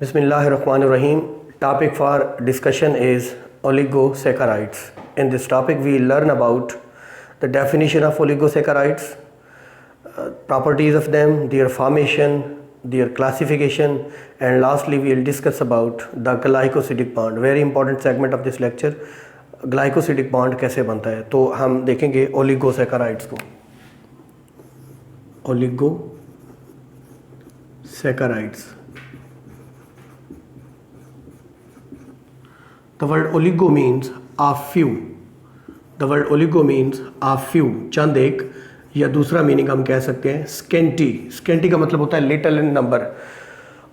Bismillahirrahmanirrahim. Topic for discussion is oligosaccharides. In this topic we learn about the definition of oligosaccharides, properties of them, their formation, their classification, and lastly we will discuss about the glycosidic bond. Very important segment of this lecture. Glycosidic bond कैसे बनता है, तो हम देखेंगे oligosaccharides को. Oligosaccharides. The word oligo means a few. The word oligo means a few. चंद एक, या दूसरा मीनिंग हम कह सकते हैं स्केंटी. स्केंटी का मतलब होता है लिटल इन नंबर.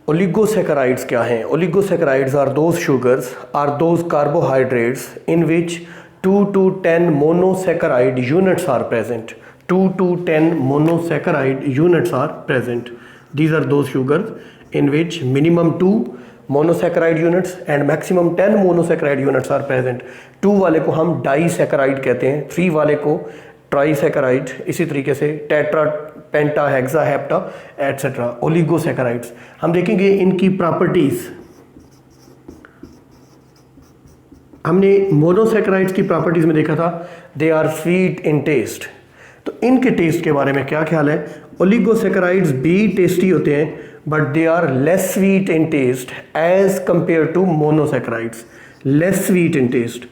ओलिगोसैकेराइड्स क्या हैं? Oligosaccharides are those sugars, are those carbohydrates in which 2 to 10 monosaccharide units are present. 2 to 10 monosaccharide units are present. These are those sugars in which minimum 2 monosaccharide units and maximum 10 monosaccharide units are present. 2 वाले को हम disaccharide कहते हैं, 3 वाले को ट्राइसैकेराइड, इसी तरीके से टेट्रा, पेंटा, हेक्सा, हेप्टा एटसेट्रा. ओलिगोसैकेराइड्स हम देखेंगे इनकी प्रॉपर्टीज. हमने मोनोसैकेराइड्स की प्रॉपर्टीज में देखा था they are sweet in taste. तो इनके टेस्ट के बारे में क्या ख्याल है? ओलिगोसैकेराइड्स भी टेस्टी होते हैं but they are less sweet in taste as compare to monosaccharides. Less sweet in taste.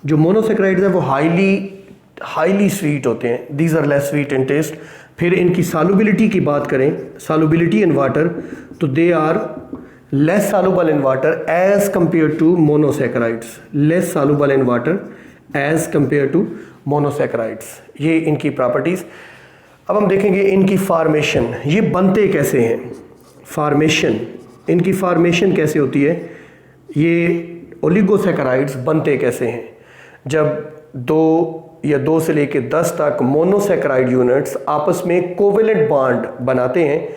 जो मोनोसैकेराइड्स है वो हाईली स्वीट होते हैं. These are less sweet in taste. फिर इनकी सॉल्युबिलिटी की बात करें, सॉल्युबिलिटी इन वाटर, तो they are less soluble in water as compare to monosaccharides. Less soluble in water as compare to monosaccharides. ये इनकी प्रॉपर्टीज. अब हम देखेंगे इनकी फॉर्मेशन. ये बनते कैसे हैं? फॉर्मेशन, इनकी फॉर्मेशन कैसे होती है? ये ओलिगोसैकेराइड्स बनते कैसे हैं? जब 2 से लेकर 10 तक मोनोसैकेराइड यूनिट्स आपस में कोवेलेंट बॉन्ड बनाते हैं,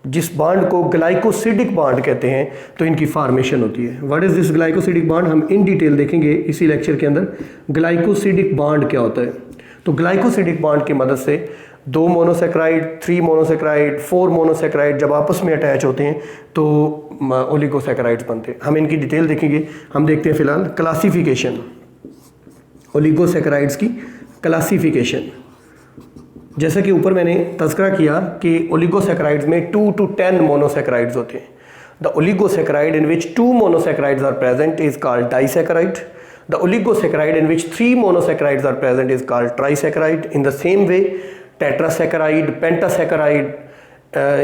जिस बॉन्ड को ग्लाइकोसिडिक बॉन्ड कहते हैं, तो इनकी फॉर्मेशन होती है. What is this glycosidic bond? हम इन डिटेल देखेंगे इसी लेक्चर के अंदर. ग्लाइकोसिडिक बॉन्ड क्या होता है? तो ग्लाइकोसिडिक बॉन्ड की मदद से 2 मोनोसैकेराइड, 3 मोनोसैकेराइड, 4 मोनोसैकेराइड जब आपस में अटैच होते हैं तो ओलिगोसैकेराइड्स बनते हैं. हम इनकी डिटेल देखेंगे. हम देखते हैं फिलहाल क्लासिफिकेशन. ओलिगोसैकेराइड्स की क्लासिफिकेशन. जैसा कि ऊपर मैंने तज़किरा किया कि ओलिगोसैकेराइड्स में 2 to 10 मोनोसैकेराइड्स होते हैं. The oligosaccharide in which 2 monosaccharides are present is called disaccharide. The oligosaccharide in which 3 monosaccharides are present is called trisaccharide. In the same way tetrasaccharide, pentasaccharide,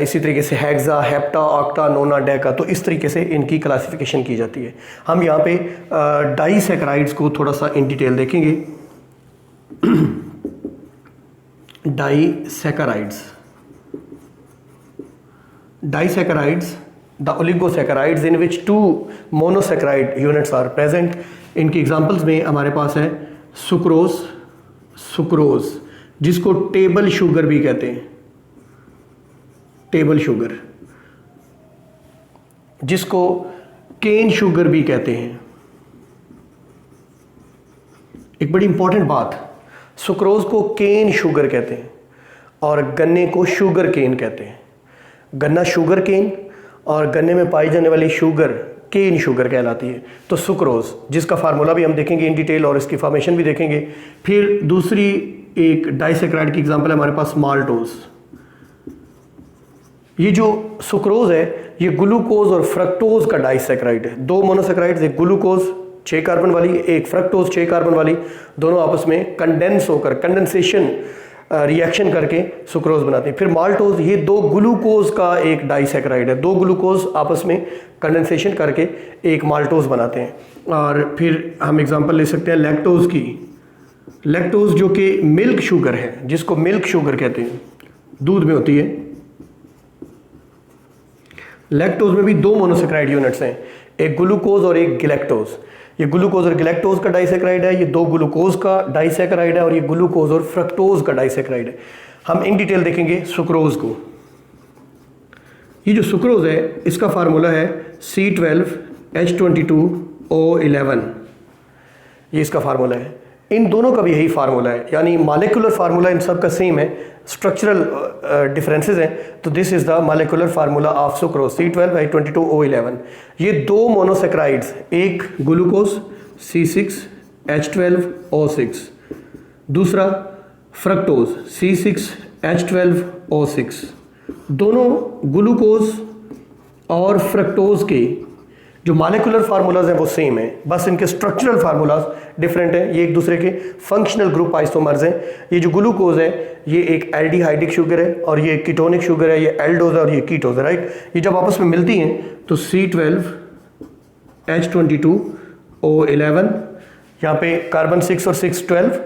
इसी तरीके से hexa, hepta, octa, nona, deca, तो इस तरीके से इनकी classification की जाती है. हम यहाँ पे डाइसैकेराइड्स को थोड़ा सा इन डिटेल देखेंगे. Disaccharides, the oligosaccharides in which 2 monosaccharide units are present. इनकी एग्जांपल्स में हमारे पास है सुक्रोज, जिसको टेबल शुगर भी कहते हैं. टेबल शुगर, जिसको केन शुगर भी कहते हैं. एक बड़ी इंपॉर्टेंट बात, सुक्रोज को केन शुगर कहते हैं और गन्ने को शुगर केन कहते हैं. गन्ना शुगर केन और गन्ने में पाई जाने वाली शुगर केन शुगर कहलाती है. तो सुक्रोज, जिसका फार्मूला भी हम देखेंगे इन डिटेल और इसकी फॉर्मेशन भी देखेंगे. फिर दूसरी एक डाइसैकेराइड की एग्जांपल है हमारे पास माल्टोज. ये जो सुक्रोज है ये ग्लूकोज और फ्रक्टोज का डाइसैकेराइड है. 2 मोनोसैकेराइड्स, एक ग्लूकोज 6 कार्बन वाली, एक फ्रक्टोज 6 कार्बन वाली, दोनों आपस में कंडेंस होकर कंडेंसेशन रिएक्शन करके सुक्रोज बनाते हैं. फिर माल्टोज, ये 2 ग्लूकोज का एक डाइसैकेराइड है. 2 ग्लूकोज आपस में कंडेंसेशन करके एक माल्टोज बनाते हैं. और फिर हम एग्जांपल ले सकते हैं लैक्टोज की. लैक्टोज जो कि मिल्क शुगर है, जिसको मिल्क शुगर कहते हैं, दूध में होती है. लैक्टोज में भी 2 मोनोसैकेराइड यूनिट्स हैं, एक ग्लूकोज और एक गिलैक्टोज. ये ग्लूकोज और गिलैक्टोज का डाइसैकेराइड है, ये 2 ग्लूकोज का डाइसैकेराइड है और ये ग्लूकोज और फ्रक्टोज का डाइसैकेराइड है. हम इन डिटेल देखेंगे सुक्रोज को. ये जो सुक्रोज है इसका फार्मूला है C12H22O11. ये इसका फार्मूला है. इन दोनों का भी यही फार्मूला है, यानी मालिकुलर फार्मूला इन सब का सेम है, स्ट्रक्चरल डिफरेंसेस हैं। तो this is the molecular formula of sucrose C12H22O11। ये दो मोनोसेक्राइड्स, एक ग्लूकोज C6H12O6, दूसरा फ्रक्टोज C6H12O6, दोनों ग्लूकोज और फ्रक्टोज के जो मालिकुलर फार्मूलाज हैं वो सेम है, बस इनके स्ट्रक्चरल फार्मूलाज डिफरेंट हैं। ये एक दूसरे के फंक्शनल ग्रुप आइसोमर्स हैं। ये जो ग्लूकोज है ये एक एल्डिहाइडिक शुगर है और ये एक कीटोनिक शुगर है, ये एल्डोज है और ये कीटोज है, राइट। ये जब आपस में मिलती हैं तो C12H22O11, यहाँ पे कार्बन 6 और 6 12,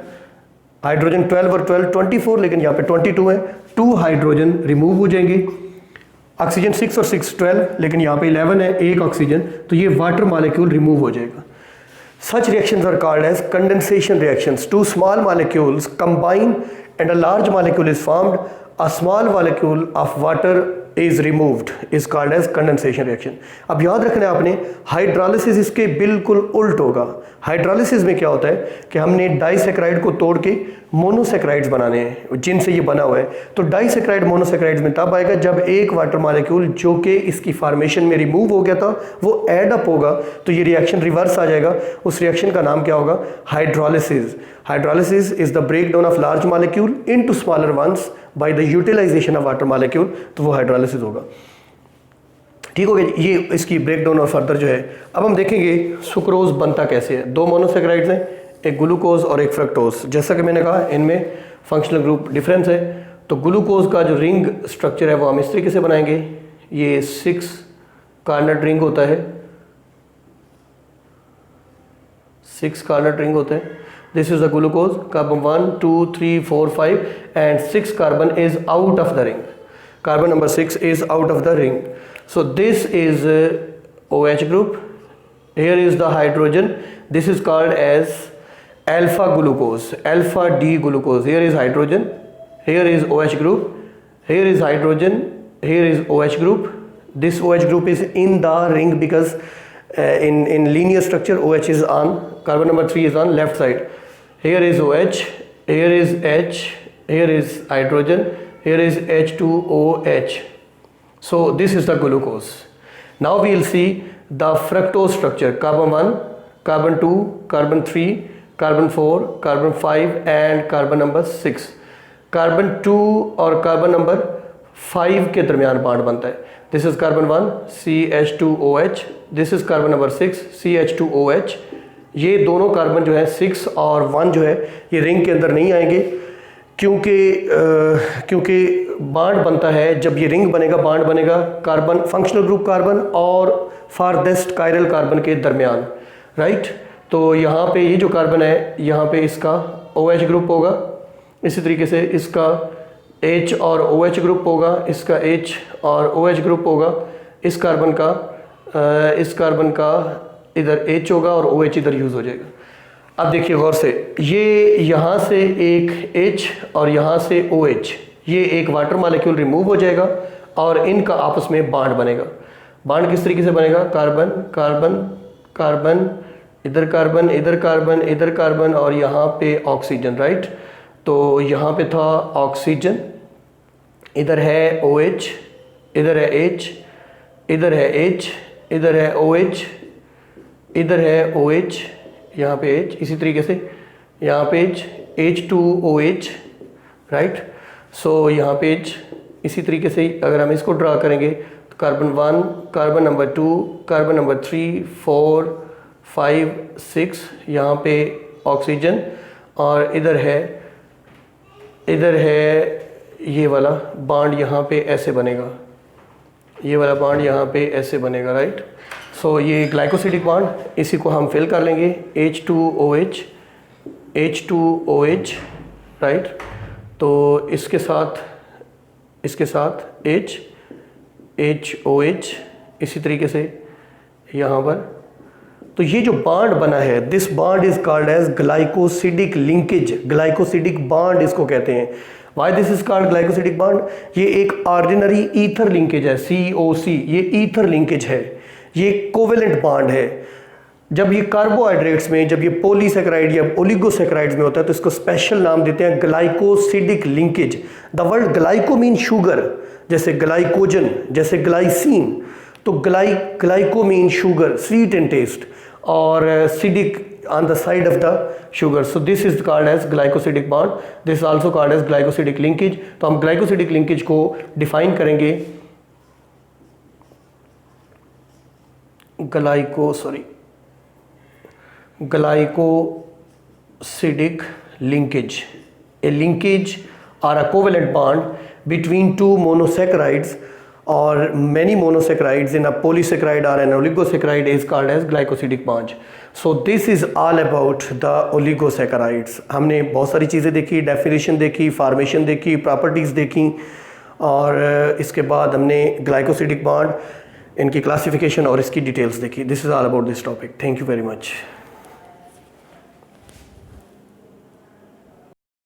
हाइड्रोजन 12 और 12 24, लेकिन यहाँ पे 22 है, 2 हाइड्रोजन रिमूव हो जाएंगे। ऑक्सीजन 6 और 6 12, लेकिन यहाँ पे 11 है, एक ऑक्सीजन, तो ये वाटर मॉलिक्यूल रिमूव हो जाएगा। Such reactions are called as condensation reactions. Two small molecules combine and a large molecule is formed, a small molecule of water is removed is called as condensation reaction. अब याद रखना है आपने, hydrolysis इसके बिल्कुल उल्ट होगा। हाइड्रोलिसिस में क्या होता है कि हमने डाइसेक्राइड को तोड़ के मोनोसेक्राइड्स बनाने हैं जिनसे ये बना हुआ है। तो डाइसेक्राइड मोनोसेक्राइड्स में तब आएगा जब एक वाटर मॉलिक्यूल जो कि इसकी फॉर्मेशन में रिमूव हो गया था वो ऐड अप होगा, तो ये रिएक्शन रिवर्स आ जाएगा। उस रिएक्शन का नाम क्या होगा? Hydrolysis. Hydrolysis is the break down of large molecule into smaller ones by the utilization of water molecule, तो वो हाइड्रोलिसिस होगा। ठीक हो गया, ये इसकी ब्रेकडाउन और फर्दर जो है। अब हम देखेंगे सुक्रोज बनता कैसे है। दो मोनोसेक्राइड्स हैं, एक ग्लूकोज और एक फ्रक्टोज। जैसा कि मैंने कहा इनमें फंक्शनल ग्रुप डिफरेंस है। तो ग्लूकोज का जो रिंग स्ट्रक्चर है वो हम इस तरीके से बनाएंगे। ये 6 कार्नर रिंग होता है, 6 कार्नर रिंग होते हैं। This is the glucose, carbon 1 2 3 4 5 and 6 carbon is out of the ring. Carbon number 6 is out of the ring. So this is OH group. Here is the hydrogen. This is called as alpha glucose, alpha D glucose. Here is hydrogen. Here is OH group. Here is hydrogen. Here is OH group. This OH group is in the ring because in linear structure OH is on. Carbon number 3 is on left side. Here is OH. Here is H. Here is hydrogen. Here is H2OH. So this is the glucose. Now we will see the fructose structure. Carbon 1, carbon 2, carbon 3, carbon 4, carbon 5 and carbon number 6. Carbon 2 और carbon number 5 के दरमियान bond बनता है. This is carbon 1 CH2OH. This is carbon number 6 CH2OH. ये दोनों carbon जो है 6 और 1 जो है ये रिंग के अंदर नहीं आएंगे क्योंकि बॉन्ड बनता है, जब ये रिंग बनेगा बॉन्ड बनेगा कार्बन, फंक्शनल ग्रुप कार्बन और फारदेस्ट कायरल कार्बन के दरमियान, राइट। तो यहाँ पे ये जो कार्बन है यहाँ पे इसका OH ग्रुप होगा, इसी तरीके से इसका H और OH ग्रुप होगा, इसका H और OH ग्रुप होगा, इस कार्बन का इधर H होगा और OH इधर यूज़ हो जाएगा। अब देखिए गौर से, ये यहाँ से एक H और यहाँ से OH, ये एक वाटर मॉलिक्यूल रिमूव हो जाएगा और इनका आपस में बॉन्ड बनेगा। बॉन्ड किस तरीके से बनेगा? कार्बन कार्बन कार्बन, इधर कार्बन इधर कार्बन इधर कार्बन और यहाँ पे ऑक्सीजन, राइट। तो यहाँ पे था ऑक्सीजन, इधर है OH, इधर है H, इधर है H, इधर है OH, इधर है OH, यहाँ पे H, इसी तरीके से यहाँ पे H2OH, राइट। सो यहाँ पे H, इसी तरीके से अगर हम इसको ड्रा करेंगे तो carbon 1, carbon number 2, carbon number 3, 4, 5, 6, यहाँ पे ऑक्सीजन और इधर है ये वाला बॉन्ड यहाँ पे ऐसे बनेगा, ये वाला बॉन्ड यहाँ पे ऐसे बनेगा, राइट। सो ये ग्लाइकोसिडिक बॉन्ड, इसी को हम फिल कर लेंगे H2OH, राइट। तो इसके साथ HOH, इसी तरीके से यहाँ पर। तो ये जो बॉन्ड बना है, this bond is called as glycosidic linkage, glycosidic bond इसको कहते हैं। Why this is called glycosidic bond? ये एक ऑर्डिनरी ईथर लिंकेज है, COC, ये ईथर लिंकेज है, ये कोवेलेंट बॉन्ड है। जब ये कार्बोहाइड्रेट्स में, जब ये पॉलीसेकेराइड या ओलिगोसेकेराइड्स में होता है तो इसको स्पेशल नाम देते हैं glycosidic linkage. The word glyco mean sugar, जैसे ग्लाइकोजन, जैसे ग्लाइसिन। तो glyco mean sugar, sweet in taste, और सिडिक on the side of the sugar, so this is called as glycosidic bond, this is also called as glycosidic linkage। तो हम glycosidic linkage को define करेंगे glycosidic linkage, a linkage or a covalent bond between two monosaccharides or many monosaccharides in a polysaccharide or an oligosaccharide is called as glycosidic bond। So this is all about the oligosaccharides। हमने बहुत सारी चीज़ें देखी, definition देखी, formation देखी, properties देखी, और इसके बाद हमने ग्लाइकोसिडिक बॉन्ड, इनकी क्लासिफिकेशन और इसकी डिटेल्स देखी। This is all about this topic. Thank you very much.